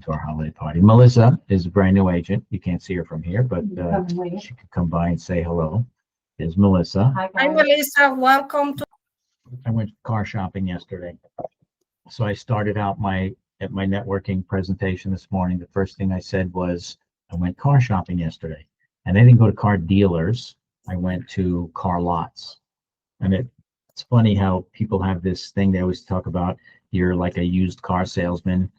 to our holiday party. Melissa is a brand new agent. You can't see her from here, but she could come by and say hello. There's Melissa. Hi, Melissa. Welcome to. I went car shopping yesterday. So I started out at my networking presentation this morning. The first thing I said was, I went car shopping yesterday. And I didn't go to car dealers. I went to car lots. And it's funny how people have this thing they always talk about. You're like a used car salesman,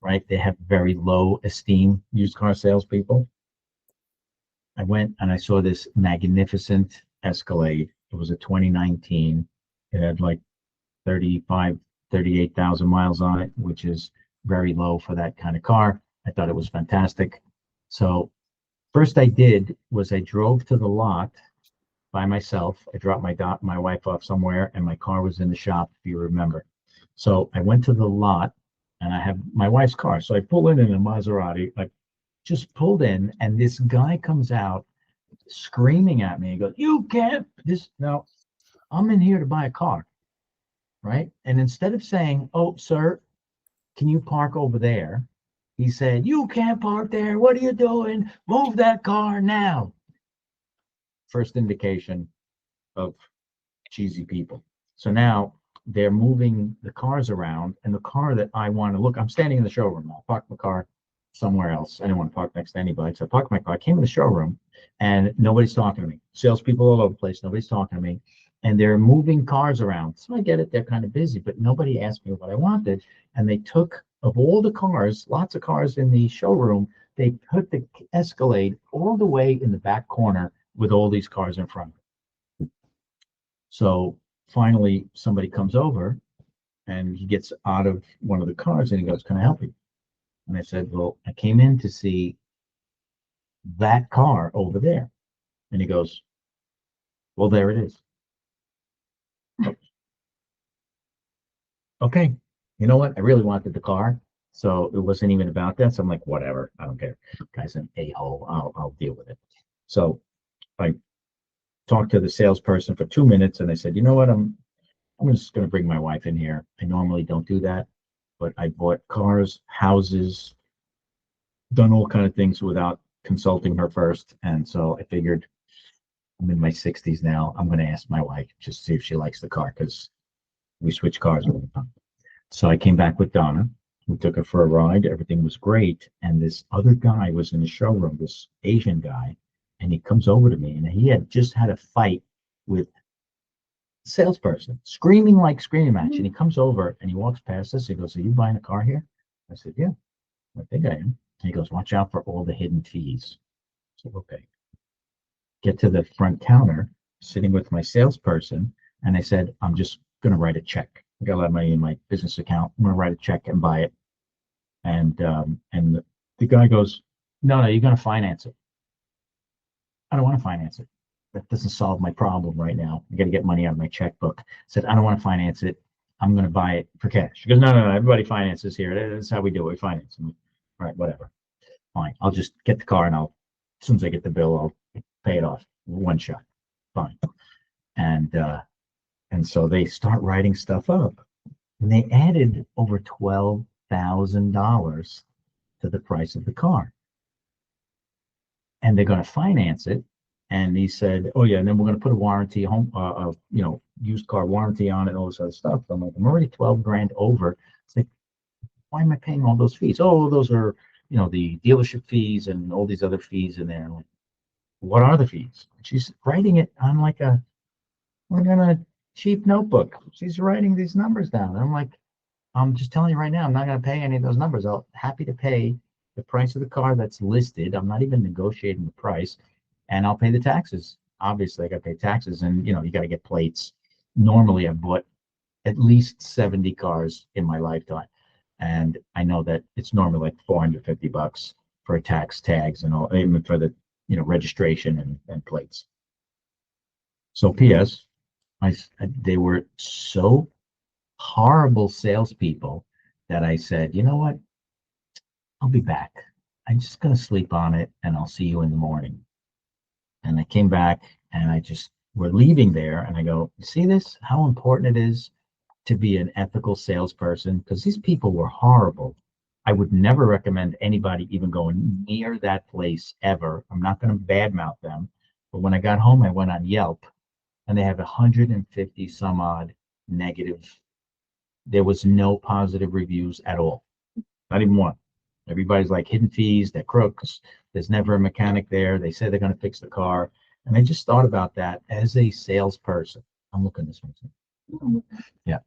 right? They have very low esteem, used car salespeople. I went and I saw this magnificent Escalade. It was a 2019. It had like 38,000 miles on it, which is very low for that kind of car. I thought it was fantastic. So first I did was I drove to the lot by myself. I dropped my wife off somewhere and my car was in the shop, if you remember. So I went to the lot and I have my wife's car. So I pull in a Maserati, like just pulled in, and this guy comes out screaming at me. He goes, "You can't, no, I'm in here to buy a car." Right? And instead of saying, "Oh, sir, can you park over there?" He said, "You can't park there. What are you doing? Move that car now." First indication of cheesy people. So now they're moving the cars around, and the car that I want to look, I'm standing in the showroom. I'll park my car somewhere else. I didn't want to park next to anybody. So I parked my car. I came in the showroom and nobody's talking to me. Salespeople all over the place. Nobody's talking to me. And they're moving cars around. So I get it. They're kind of busy, but nobody asked me what I wanted. And they took, of all the cars, lots of cars in the showroom, they put the Escalade all the way in the back corner with all these cars in front. So finally, somebody comes over and he gets out of one of the cars and he goes, "Can I help you?" And I said, "Well, I came in to see that car over there." And he goes, "Well, there it is." Okay, you know what? I really wanted the car, so it wasn't even about that. So I'm like, whatever, I don't care. Guy's an a-hole. I'll deal with it. So I talked to the salesperson for 2 minutes, and I said, "You know what? I'm just going to bring my wife in here. I normally don't do that, but I bought cars, houses, done all kind of things without consulting her first, and so I figured I'm in my 60s now. I'm going to ask my wife just to see if she likes the car because we switch cars all the time." So I came back with Donna. We took her for a ride. Everything was great. And this other guy was in the showroom, this Asian guy, and he comes over to me, and he had just had a fight with the salesperson, screaming like screaming match. And he comes over and he walks past us. He goes, "Are you buying a car here?" I said, "Yeah, I think I am." And he goes, "Watch out for all the hidden fees." So, okay. Get to the front counter, sitting with my salesperson, and I said, "I'm just going to write a check. I got a lot of money in my business account. I'm going to write a check and buy it." And the guy goes, "No, you're going to finance it." "I don't want to finance it. That doesn't solve my problem right now. I got to get money out of my checkbook." I said, "I don't want to finance it. I'm going to buy it for cash." He goes, No, everybody finances here. That's how we do it. We finance. All right, whatever. Fine. I'll just get the car, and as soon as I get the bill, I'll pay it off one shot. Fine. And so they start writing stuff up, and they added over $12,000 to the price of the car, and they're going to finance it. And he said, "Oh yeah, and then we're going to put a warranty, used car warranty on it, and all this other stuff." I'm like, "I'm already 12 grand over." It's like, why am I paying all those fees? "Oh, those are, the dealership fees and all these other fees in there." I'm like, "What are the fees?" She's writing it on like a cheap notebook. She's writing these numbers down. And I'm like, "I'm just telling you right now, I'm not going to pay any of those numbers. I'll happy to pay the price of the car that's listed. I'm not even negotiating the price, and I'll pay the taxes. Obviously, I got to pay taxes, and you got to get plates. Normally, I've bought at least 70 cars in my lifetime, and I know that it's normally like $450 for tax tags and all, even for the registration and plates." So, P.S. They were so horrible salespeople that I said, "You know what? I'll be back. I'm just going to sleep on it, and I'll see you in the morning." And I came back, and we're leaving there, and I go, "You see this? How important it is to be an ethical salesperson?" Because these people were horrible. I would never recommend anybody even going near that place ever. I'm not going to badmouth them. But when I got home, I went on Yelp and they have 150 some odd negative. There was no positive reviews at all. Not even one. Everybody's like hidden fees, they're crooks. There's never a mechanic there. They say they're going to fix the car. And I just thought about that as a salesperson. I'm looking this one too. Yeah.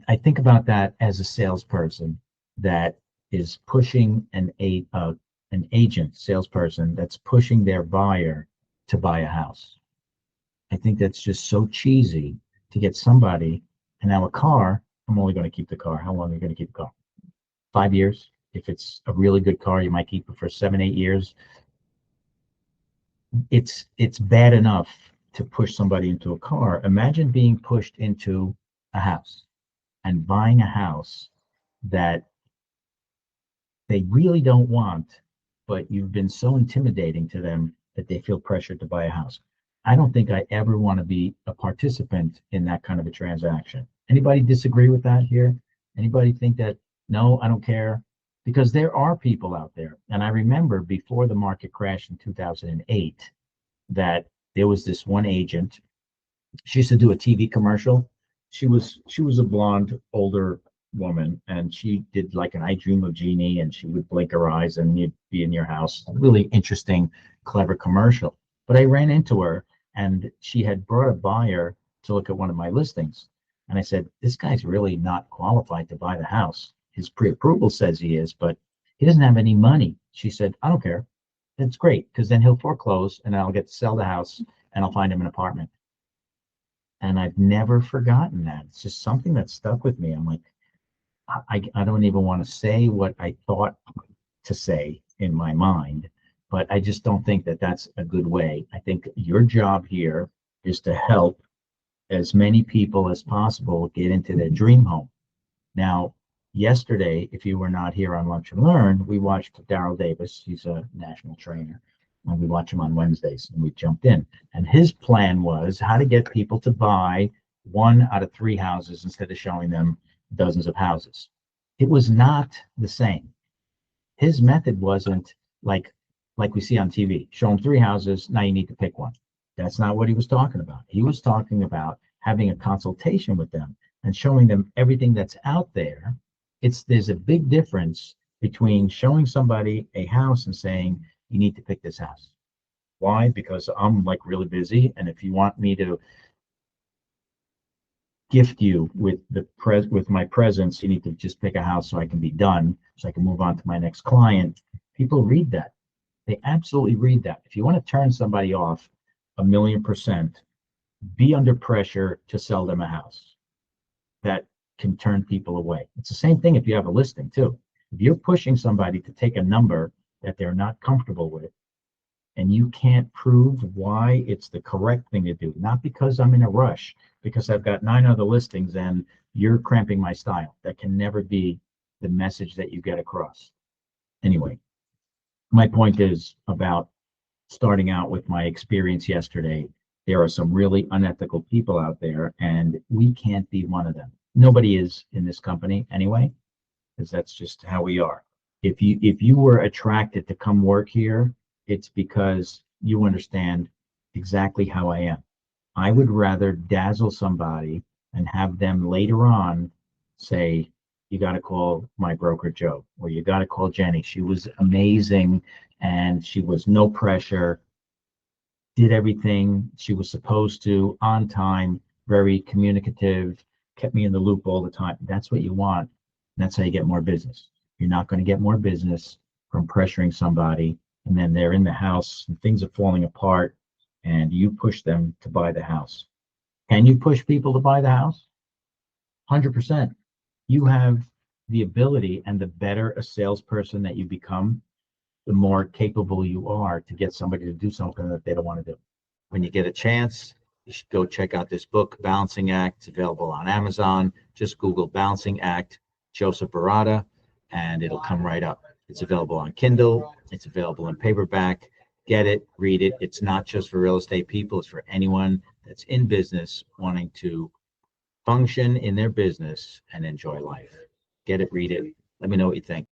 I think about that as a salesperson that is pushing an agent salesperson that's pushing their buyer to buy a house. I think that's just so cheesy to get somebody. And now a car, I'm only going to keep the car. How long are you going to keep the car? 5 years. If it's a really good car, you might keep it for 7, 8 years. It's bad enough to push somebody into a car. Imagine being pushed into a house and buying a house that they really don't want, but you've been so intimidating to them that they feel pressured to buy a house. I don't think I ever want to be a participant in that kind of a transaction. Anybody disagree with that here? Anybody think that, no, I don't care? Because there are people out there. And I remember before the market crashed in 2008, that there was this one agent. She used to do a TV commercial. She was a blonde, older woman, and she did like an I Dream of Jeannie, and she would blink her eyes and you'd be in your house. Really interesting, clever commercial. But I ran into her and she had brought a buyer to look at one of my listings. And I said, this guy's really not qualified to buy the house. His pre-approval says he is, but he doesn't have any money. She said, I don't care. That's great, because then he'll foreclose and I'll get to sell the house and I'll find him an apartment. And I've never forgotten that. It's just something that stuck with me. I'm like, I don't even want to say what I thought to say in my mind, but I just don't think that that's a good way. I think your job here is to help as many people as possible get into their dream home. Now, yesterday, if you were not here on Lunch and Learn, we watched Daryl Davis. He's a national trainer, and we watch him on Wednesdays, and we jumped in. And his plan was how to get people to buy 1 out of 3 houses instead of showing them dozens of houses. It was not the same. His method wasn't like we see on TV. Show them 3 houses, now you need to pick one. That's not what he was talking about. He was talking about having a consultation with them and showing them everything that's out there. There's a big difference between showing somebody a house and saying, you need to pick this house. Why? Because I'm like really busy, and if you want me to gift you with with my presence, you need to just pick a house so I can be done, so I can move on to my next client. People read that. They absolutely read that. If you want to turn somebody off 1,000,000%, be under pressure to sell them a house. That can turn people away. It's the same thing if you have a listing too. If you're pushing somebody to take a number that they're not comfortable with, and you can't prove why it's the correct thing to do, not because I'm in a rush, because I've got 9 other listings and you're cramping my style. That can never be the message that you get across. Anyway, my point is about starting out with my experience yesterday. There are some really unethical people out there, and we can't be one of them. Nobody is in this company anyway, because that's just how we are. If you were attracted to come work here, it's because you understand exactly how I am. I would rather dazzle somebody and have them later on say, you got to call my broker Joe, or you got to call Jenny. She was amazing and she was no pressure, did everything she was supposed to on time, very communicative, kept me in the loop all the time. That's what you want. That's how you get more business. You're not going to get more business from pressuring somebody and then they're in the house and things are falling apart and you push them to buy the house. Can you push people to buy the house? 100%. You have the ability, and the better a salesperson that you become, the more capable you are to get somebody to do something that they don't want to do. When you get a chance, you should go check out this book, Balancing Act. It's available on Amazon. Just Google Balancing Act, Joseph Baratta, and it'll come right up. It's available on Kindle. It's available in paperback. Get it, read it. It's not just for real estate people. It's for anyone that's in business wanting to function in their business and enjoy life. Get it, read it. Let me know what you think.